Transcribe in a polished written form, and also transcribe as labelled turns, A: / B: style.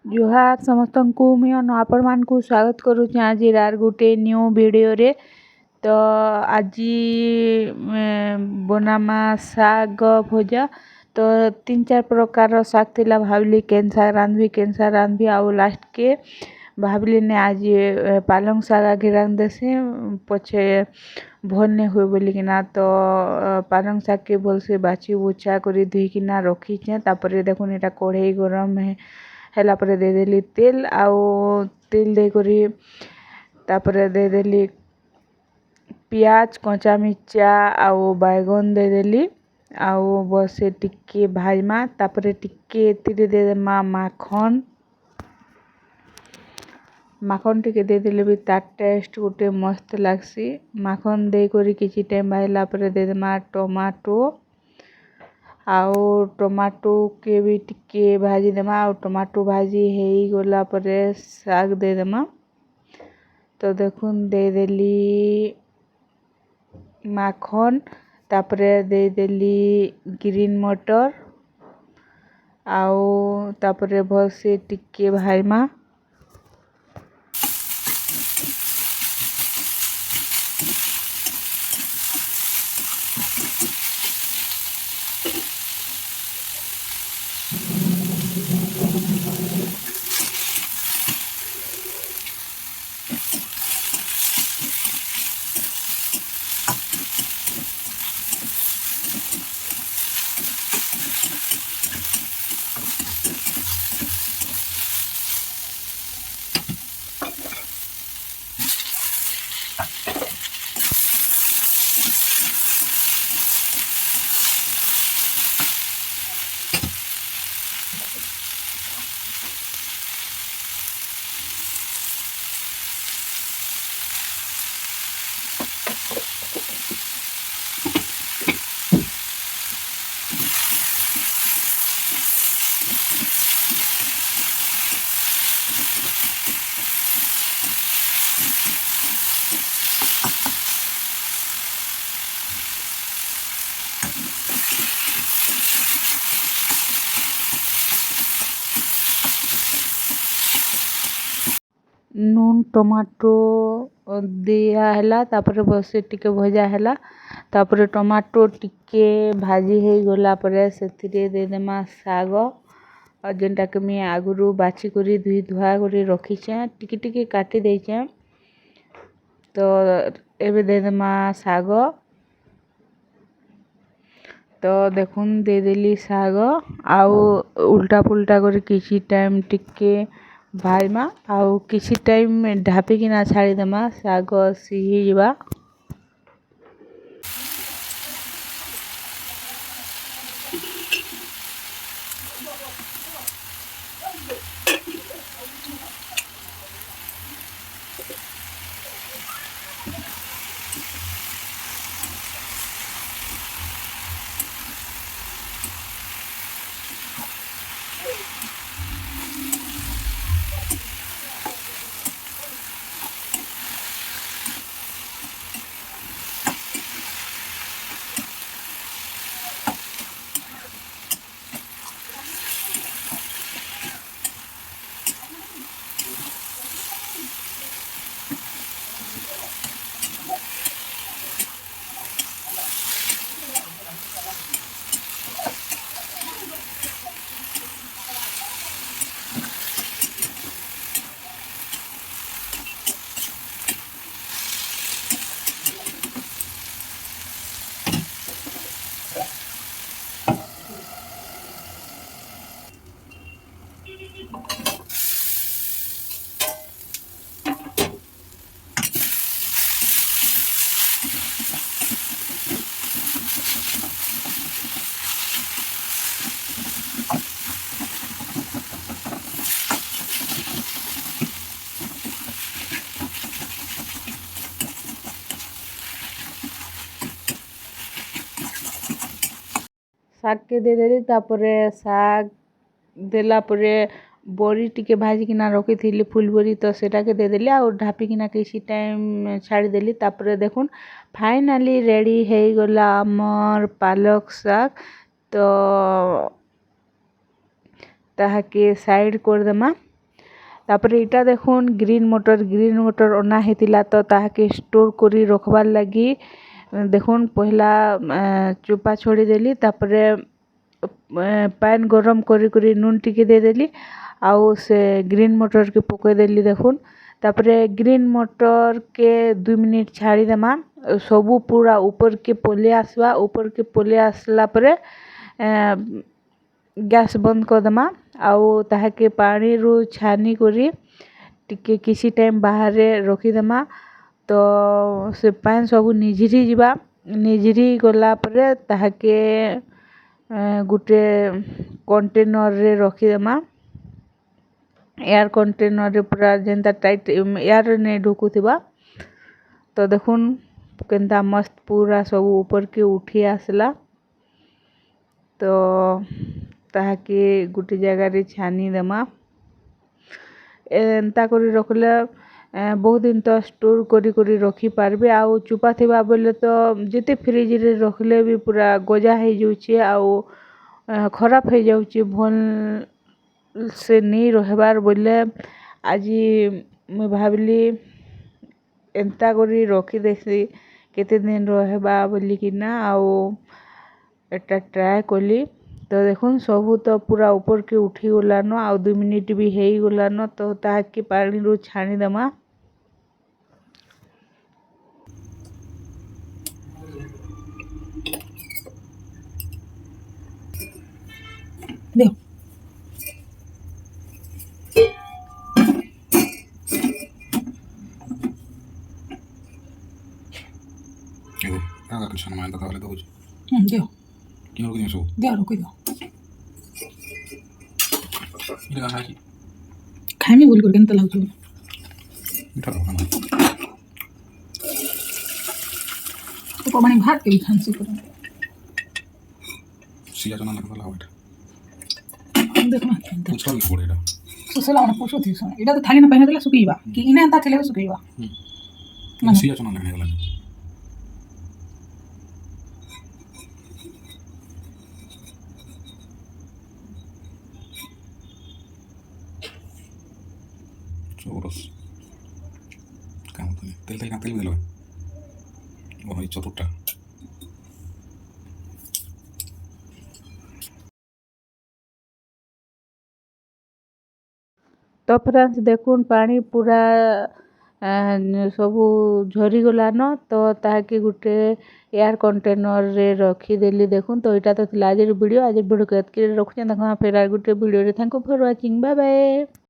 A: जुहार समस्तଙ୍କୁ ମୁଁ ଆପଣମାନଙ୍କୁ ସ୍ୱାଗତ କରୁଛି ଆଜି ଗୋଟେ ନ୍ୟୁ ଭିଡ଼ିଓରେ। ତ ଆଜି ବନାମା ଶାଗ ଭଜା। ତ 3-4 ପ୍ରକାର ଶାଗ ଥିଲା, ଭାବିଲି କେନ୍ ଶାଗ ରାନ୍ଧବି ଆଉ ଲାଷ୍ଟକେ ଭାବିଲି ନେ ଆଜି ପାଲଙ୍ଗ ଶାଗ ଆଗେ ରାନ୍ଧିଦେସି ପଛେ ଭଲ ନେ ହୁଏ ବୋଲିକିନା। ତ ପାଲଙ୍ଗ ଶାଗକେ ଭଲସେ ବାଛି ବୁଛା କରି ଧୋଇକିନା ରଖିଛେ। ତାପରେ ଦେଖୁନ ଏଇଟା କଢ଼େଇ ଗରମ ହେଲା ପରେ ଦେଇଦେଲି ତେଲ ଆଉ ତେଲ ଦେଇକରି ତାପରେ ଦେଇଦେଲି ପିଆଜ କଞ୍ଚା ମିର୍ଚା ଆଉ ବାଇଗଣ ଦେଇଦେଲି ଆଉ ବସେ ଟିକେ ଭାଜମା। ତାପରେ ଟିକେ ଏଥିରେ ଦେଇଦେମା ମାଖନ ଟିକେ ଦେଇଦେଲେ ବି ତାର ଟେଷ୍ଟ ଗୋଟେ ମସ୍ତ ଲାଗ୍ସି। ମାଖନ ଦେଇକରି କିଛି ଟାଇମ୍ ଭାଜିଲା ପରେ ଦେଇଦେମା ଟମାଟୋ ଆଉ ଟମାଟୋକେ ବି ଟିକେ ଭାଜିଦେମା। ଆଉ ଟମାଟୋ ଭାଜି ହେଇଗଲା ପରେ ଶାଗ ଦେଇଦେମା। ତ ଦେଖୁନ ଦେଇଦେଲି ମାଖନ, ତାପରେ ଦେଇଦେଲି ଗ୍ରୀନ୍ ମଟର ଆଉ ତାପରେ ଭଲସେ ଟିକେ ଭାଜମା। ନୁନ ଟମାଟୋ ଦିଆ ହେଲା, ତାପରେ ବସେ ଟିକେ ଭଜା ହେଲା। ତାପରେ ଟମାଟୋ ଟିକେ ଭାଜି ହେଇଗଲା ପରେ ସେଥିରେ ଦେଇଦେମା ଶାଗ ଆଉ ଯେନ୍ଟାକି ମୁଇଁ ଆଗରୁ ବାଛି କରି ଧୁଇ ଧୁଆ କରି ରଖିଛେ, ଟିକେ ଟିକେ କାଟି ଦେଇଛେ। ତ ଏବେ ଦେଇଦେମା ଶାଗ। ତ ଦେଖୁନ ଦେଇଦେଲି ଶାଗ ଆଉ ଉଲ୍ଟା ପୁଲ୍ଟା କରି କିଛି ଟାଇମ୍ ଟିକେ ଭାଜମା ଆଉ କିଛି ଟାଇମ୍ ଢାପିକିନା ଛାଡ଼ିଦେମା ଶାଗ ସିଝିଯିବା। ଶାଗକେ ଦେଇଦେଲି, ତାପରେ ଶାଗ ଦେଲା ପରେ ବଡ଼ି ଟିକେ ଭାଜିକିନା ରଖିଥିଲି ଫୁଲ ବଡ଼ି, ତ ସେଟାକେ ଦେଇଦେଲି ଆଉ ଢାପିକିନା କିଛି ଟାଇମ୍ ଛାଡ଼ିଦେଲି। ତାପରେ ଦେଖୁନ ଫାଇନାଲି ରେଡ଼ି ହେଇଗଲା ଆମର ପାଲକ ଶାଗ। ତ ତାହାକେ ସାଇଡ଼ କରିଦେମା। तापर इटा देखुन ग्रीन मटर अना हेतिला तो ताहाके स्टोर करी रखबार लगी देखुन पहला चोपा छोड़ी देली तापरे पैन गरम करी नून टिके दे देली आउ से ग्रीन मटर के पकई देली देखुन तापरे ग्रीन मटर के 2 मिनिट छाड़ी देमा सबू पूरा ऊपर के पोले आसवा ऊपर के पोले आसला परे गैस बंद कर देमा आउ ताहाके पानी रु छानी करी टिके किसी टाइम बाहर रखी देमा तो से पैन सबू निझिरी जीवा निझिरी गला परे ताहाके गुटे कंटेनर रे रखी देमा एयर कंटेनर रे पूरा जेंता टाइट एयर ने ढुकुथिबा तो देखुन केंता मस्त पूरा सब ऊपर के उठी आसला तो ताहाके गुटे जगह रे छानी देमा एंता करी रखले बहुत दिन तो स्टोर करी रखी पारबे आउ चुपा थिबा बोले तो जेते फ्रिज रे रखले भी पूरा गजा हो जाउछे आउ खराब हो जाउछे भल से नहीं रहबार बोले आज मुई भाबली एंता करी रखी देसी केते दिन रहबा बोली कि ना आउ एटा ट्राई कली तो देखुन सबू तो पूरा ऊपर के उठी गलान आउ 2 मिनिट भी हेई गलान तो ताहाके पानी रु छानी देमा
B: देखो
C: Haga que sana manda kawale doji.
B: देखो
C: Kino ko dinso.
B: देखो रुको दो
C: Ila ga haki.
B: खाए में बोल करके न तलाऊ चलो
C: Ita ro kana.
B: तो पानी भात के खांसी करो
C: Siya jana na kala wait.
B: देखो ना
C: Puchal pore ida.
B: तो सला ना पूछो थी सो इडा तो थाली में पहने देला सुकीवा कि इने अंता थले सुकीवा
C: Siya jana na kala. Churros. Kamu tuh. Tel dulu. Oh, itu chotutta.
A: तो फ्रेंड्स देखुन पानी पूरा सबू झरी गलान तो ताहाके गुटे एयर कंटेनर रे रखी देली देखुन तो इटा तो आज वीडियो के एतके रखुछन देखो फिर गुटे वीडियो रे thank you for watching bye bye.